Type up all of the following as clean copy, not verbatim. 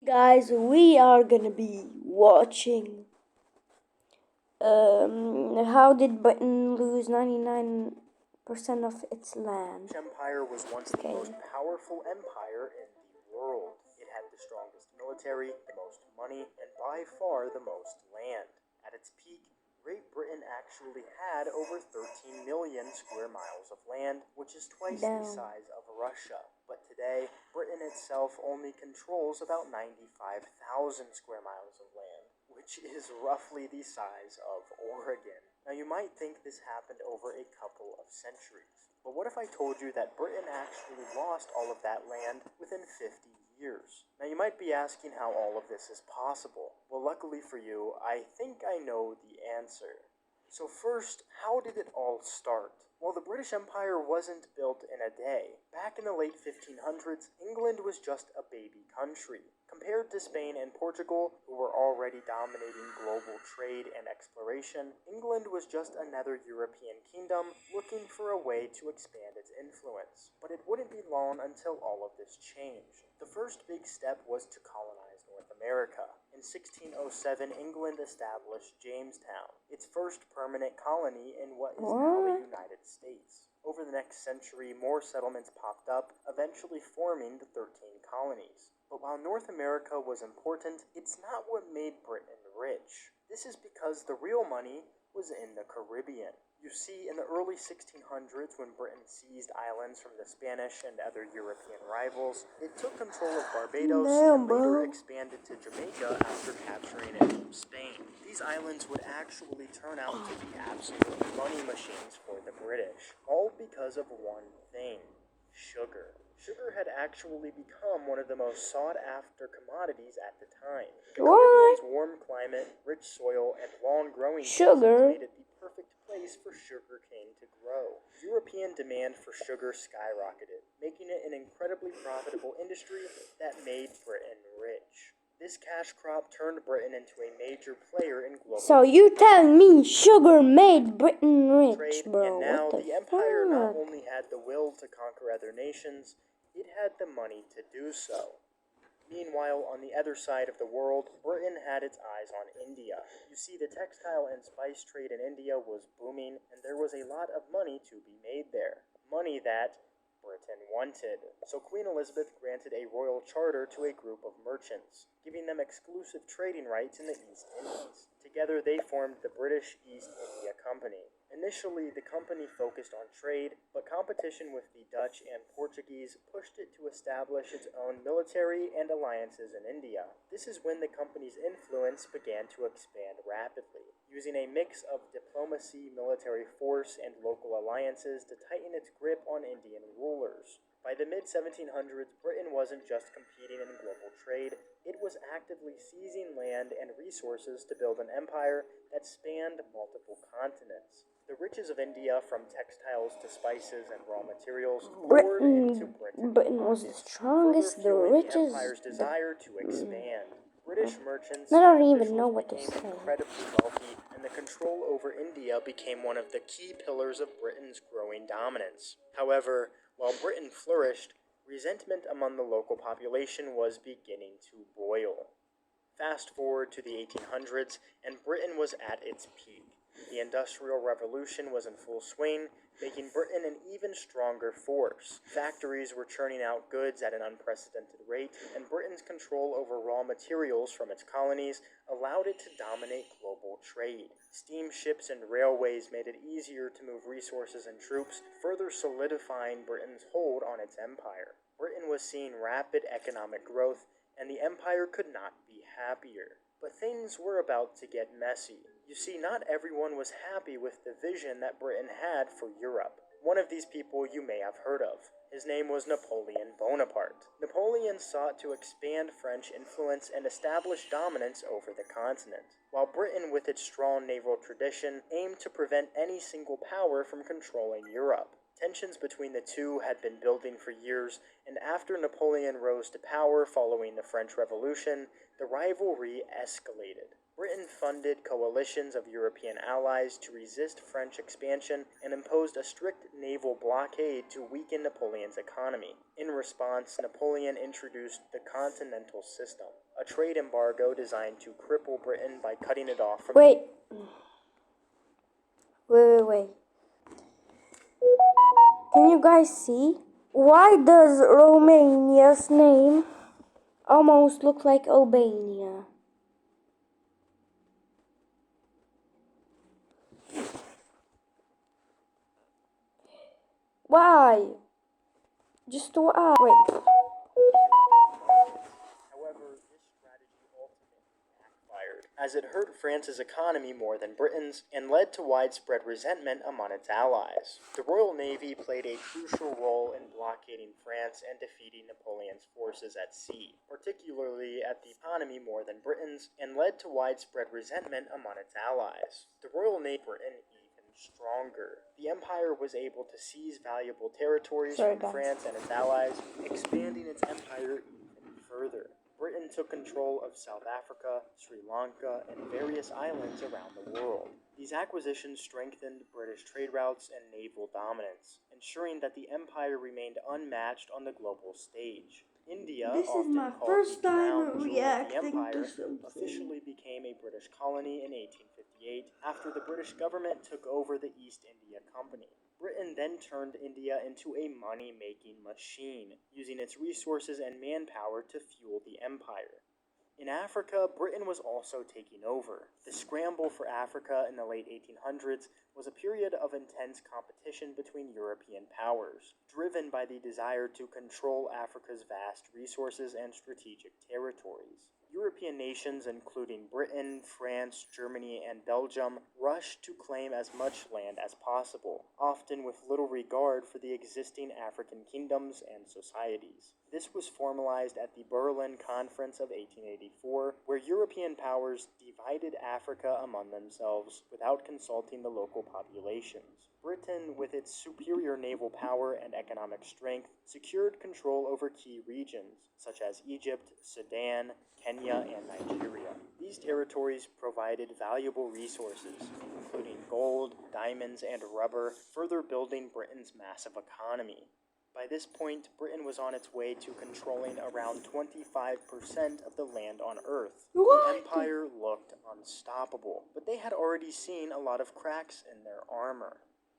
Guys, we are gonna be watching how did Britain lose 99% of its land? The Empire was once the most powerful empire in the world. It had the strongest military, the most money, and by far the most land. At its peak, Great Britain actually had over 13 million square miles of land, which is twice the size of Russia. But today, Britain itself only controls about 95,000 square miles of land, which is roughly the size of Oregon. Now you might think this happened over a couple of centuries, but what if I told you that Britain actually lost all of that land within 50 years? Now you might be asking how all of this is possible. Well, luckily for you, I think I know the answer. So first, how did it all start? Well, the British Empire wasn't built in a day. Back in the late 1500s, England was just a baby country. Compared to Spain and Portugal, who were already dominating global trade and exploration, England was just another European kingdom looking for a way to expand its influence. But it wouldn't be long until all of this changed. The first big step was to colonize North America. In 1607, England established Jamestown, its first permanent colony in what is now the United States. Over the next century, more settlements popped up, eventually forming the 13 colonies. But while North America was important, it's not what made Britain rich. This is because the real money was in the Caribbean. You see, in the early 1600s, when Britain seized islands from the Spanish and other European rivals, it took control of Barbados and later expanded to Jamaica after capturing it from Spain. These islands would actually turn out to be absolute money machines for the British, all because of one thing: sugar. Sugar had actually become one of the most sought-after commodities at the time. The Caribbean's warm climate, rich soil, and long growing seasons made it the perfect place for sugar cane to grow. European demand for sugar skyrocketed, making it an incredibly profitable industry that made Britain rich. This cash crop turned Britain into a major player in global So you telling me sugar made Britain rich, trade, bro? and now What the the empire not fuck? only had the will to conquer other nations, it had the money to do so. Meanwhile, on the other side of the world, Britain had its eyes on India. You see, the textile and spice trade in India was booming, and there was a lot of money to be made there. Money that Britain wanted. So Queen Elizabeth granted a royal charter to a group of merchants, giving them exclusive trading rights in the East Indies. Together they formed the British East India Company. Initially, the company focused on trade, but competition with the Dutch and Portuguese pushed it to establish its own military and alliances in India. This is when the company's influence began to expand rapidly, using a mix of diplomacy, military force, and local alliances to tighten its grip on Indian rulers. By the mid-1700s, Britain wasn't just competing in global trade, it was actively seizing land and resources to build an empire that spanned multiple continents. The riches of India, from textiles to spices and raw materials, poured into Britain. Britain was the strongest, the richest. The empire's desire to expand. British merchants I don't and even know officials what to became say. incredibly wealthy, and the control over India became one of the key pillars of Britain's growing dominance. However, while Britain flourished, resentment among the local population was beginning to boil. Fast forward to the 1800s, and Britain was at its peak. The Industrial Revolution was in full swing, making Britain an even stronger force. Factories were churning out goods at an unprecedented rate, and Britain's control over raw materials from its colonies allowed it to dominate global trade. Steamships and railways made it easier to move resources and troops, further solidifying Britain's hold on its empire. Britain was seeing rapid economic growth, and the empire could not be happier. But things were about to get messy. You see, not everyone was happy with the vision that Britain had for Europe. One of these people you may have heard of. His name was Napoleon Bonaparte. Napoleon sought to expand French influence and establish dominance over the continent, while Britain, with its strong naval tradition, aimed to prevent any single power from controlling Europe. Tensions between the two had been building for years, and after Napoleon rose to power following the French Revolution, the rivalry escalated. Britain funded coalitions of European allies to resist French expansion and imposed a strict naval blockade to weaken Napoleon's economy. In response, Napoleon introduced the Continental System, a trade embargo designed to cripple Britain by cutting it off from... Wait. Wait. Can you guys see? Why does Romania's name almost look like Albania? Why? Just why? Wait. However, this strategy ultimately backfired, as it hurt France's economy more than Britain's and led to widespread resentment among its allies. The Royal Navy played a crucial role in blockading France and defeating Napoleon's forces at sea, particularly at the economy more than Britain's, and led to widespread resentment among its allies. The Royal Navy Britain stronger. The empire was able to seize valuable territories from France and its allies, expanding its empire even further. Britain took control of South Africa, Sri Lanka, and various islands around the world. These acquisitions strengthened British trade routes and naval dominance, ensuring that the empire remained unmatched on the global stage. India, This is often my called first the time crown jewel of the reacting empire, to something. officially became a British colony in 1858 after the British government took over the East India Company. Britain then turned India into a money-making machine, using its resources and manpower to fuel the empire. In Africa, Britain was also taking over. The scramble for Africa in the late 1800s was a period of intense competition between European powers, driven by the desire to control Africa's vast resources and strategic territories. European nations, including Britain, France, Germany, and Belgium, rushed to claim as much land as possible, often with little regard for the existing African kingdoms and societies. This was formalized at the Berlin Conference of 1884, where European powers divided Africa among themselves without consulting the local populations. Britain, with its superior naval power and economic strength, secured control over key regions, such as Egypt, Sudan, Kenya, and Nigeria. These territories provided valuable resources, including gold, diamonds, and rubber, further building Britain's massive economy. By this point, Britain was on its way to controlling around 25% of the land on Earth. The empire looked unstoppable, but they had already seen a lot of cracks in their armor.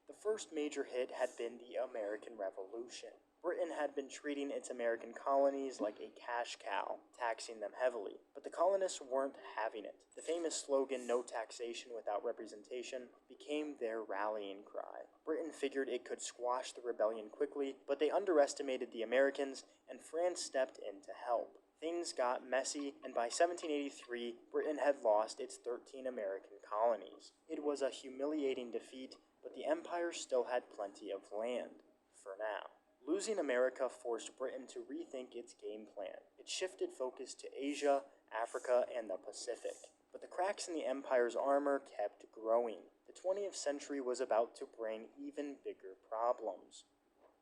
The first major hit had been the American Revolution. Britain had been treating its American colonies like a cash cow, taxing them heavily, but the colonists weren't having it. The famous slogan, "No taxation without representation," became their rallying cry. Britain figured it could squash the rebellion quickly, but they underestimated the Americans, and France stepped in to help. Things got messy, and by 1783, Britain had lost its 13 American colonies. It was a humiliating defeat, but the empire still had plenty of land, for now. Losing America forced Britain to rethink its game plan. It shifted focus to Asia, Africa, and the Pacific. But the cracks in the empire's armor kept growing. The 20th century was about to bring even bigger problems.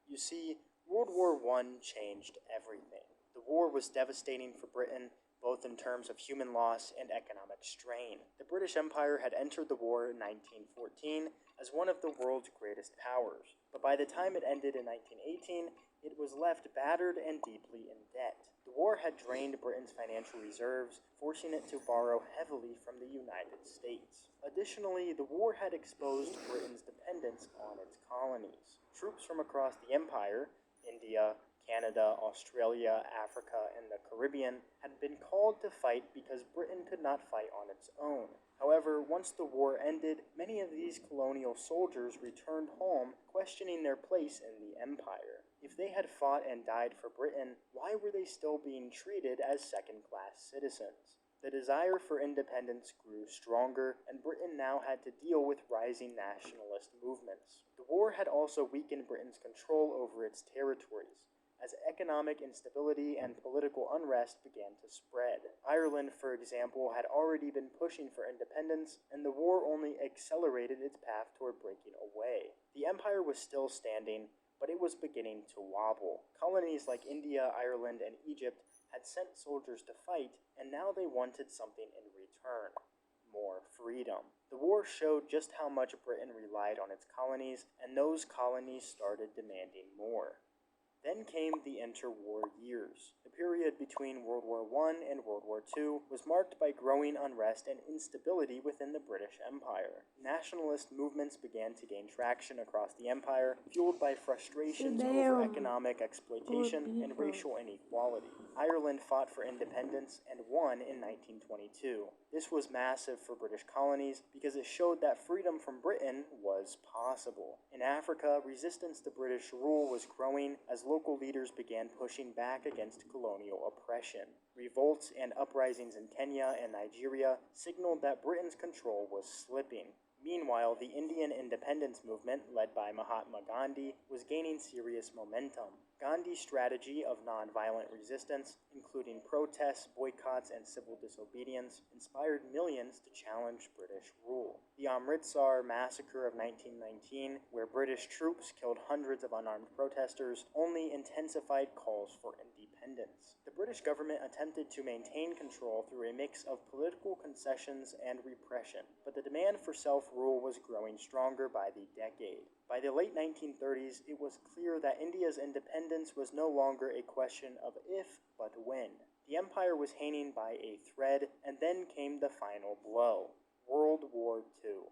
You see, World War I changed everything. The war was devastating for Britain, both in terms of human loss and economic strain. The British Empire had entered the war in 1914 as one of the world's greatest powers, but by the time it ended in 1918, it was left battered and deeply in debt. The war had drained Britain's financial reserves, forcing it to borrow heavily from the United States. Additionally, the war had exposed Britain's dependence on its colonies. Troops from across the empire, India, Canada, Australia, Africa, and the Caribbean, had been called to fight because Britain could not fight on its own. However, once the war ended, many of these colonial soldiers returned home, questioning their place in the empire. If they had fought and died for Britain, why were they still being treated as second-class citizens? The desire for independence grew stronger, and Britain now had to deal with rising nationalist movements. The war had also weakened Britain's control over its territories, as economic instability and political unrest began to spread. Ireland, for example, had already been pushing for independence, and the war only accelerated its path toward breaking away. The empire was still standing, but it was beginning to wobble. Colonies like India, Ireland, and Egypt had sent soldiers to fight, and now they wanted something in return. more freedom. The war showed just how much Britain relied on its colonies, and those colonies started demanding more. Then came the interwar years. The period between World War I and World War II was marked by growing unrest and instability within the British Empire. Nationalist movements began to gain traction across the empire, fueled by frustrations over economic exploitation and racial inequality. Ireland fought for independence and won in 1922. This was massive for British colonies because it showed that freedom from Britain was possible. In Africa, resistance to British rule was growing as local leaders began pushing back against colonial oppression. Revolts and uprisings in Kenya and Nigeria signaled that Britain's control was slipping. Meanwhile, the Indian independence movement, led by Mahatma Gandhi, was gaining serious momentum. Gandhi's strategy of nonviolent resistance, including protests, boycotts, and civil disobedience, inspired millions to challenge British rule. The Amritsar Massacre of 1919, where British troops killed hundreds of unarmed protesters, only intensified calls for independence. The British government attempted to maintain control through a mix of political concessions and repression, but the demand for self-rule was growing stronger by the decade. By the late 1930s, it was clear that India's independence was no longer a question of if, but when. The empire was hanging by a thread, and then came the final blow: World War II.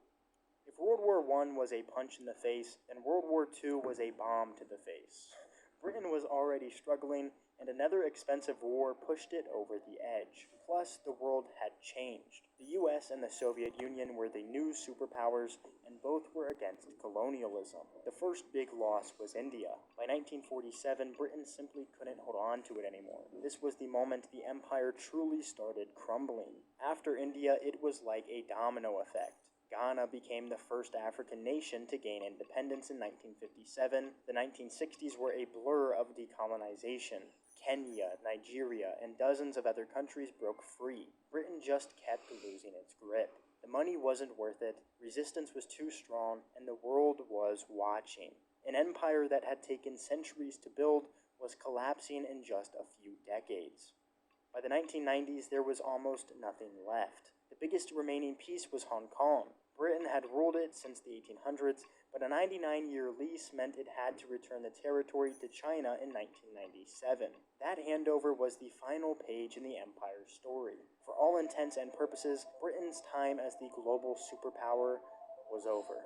If World War I was a punch in the face, then World War II was a bomb to the face. Britain was already struggling, and another expensive war pushed it over the edge. Plus, the world had changed. The US and the Soviet Union were the new superpowers, and both were against colonialism. The first big loss was India. By 1947, Britain simply couldn't hold on to it anymore. This was the moment the empire truly started crumbling. After India, it was like a domino effect. Ghana became the first African nation to gain independence in 1957. The 1960s were a blur of decolonization. Kenya, Nigeria, and dozens of other countries broke free. Britain just kept losing its grip. The money wasn't worth it, resistance was too strong, and the world was watching. An empire that had taken centuries to build was collapsing in just a few decades. By the 1990s, there was almost nothing left. The biggest remaining piece was Hong Kong. Britain had ruled it since the 1800s, but a 99-year lease meant it had to return the territory to China in 1997. That handover was the final page in the empire's story. For all intents and purposes, Britain's time as the global superpower was over.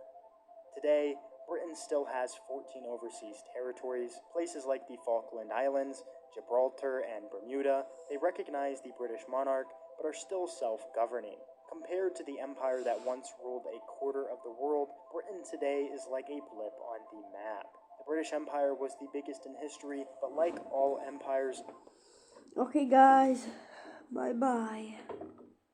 Today, Britain still has 14 overseas territories. Places like the Falkland Islands, Gibraltar, and Bermuda, they recognize the British monarch, but are still self-governing. Compared to the empire that once ruled a quarter of the world, Britain today is like a blip on the map. The British Empire was the biggest in history, but like all empires... Okay guys, bye bye.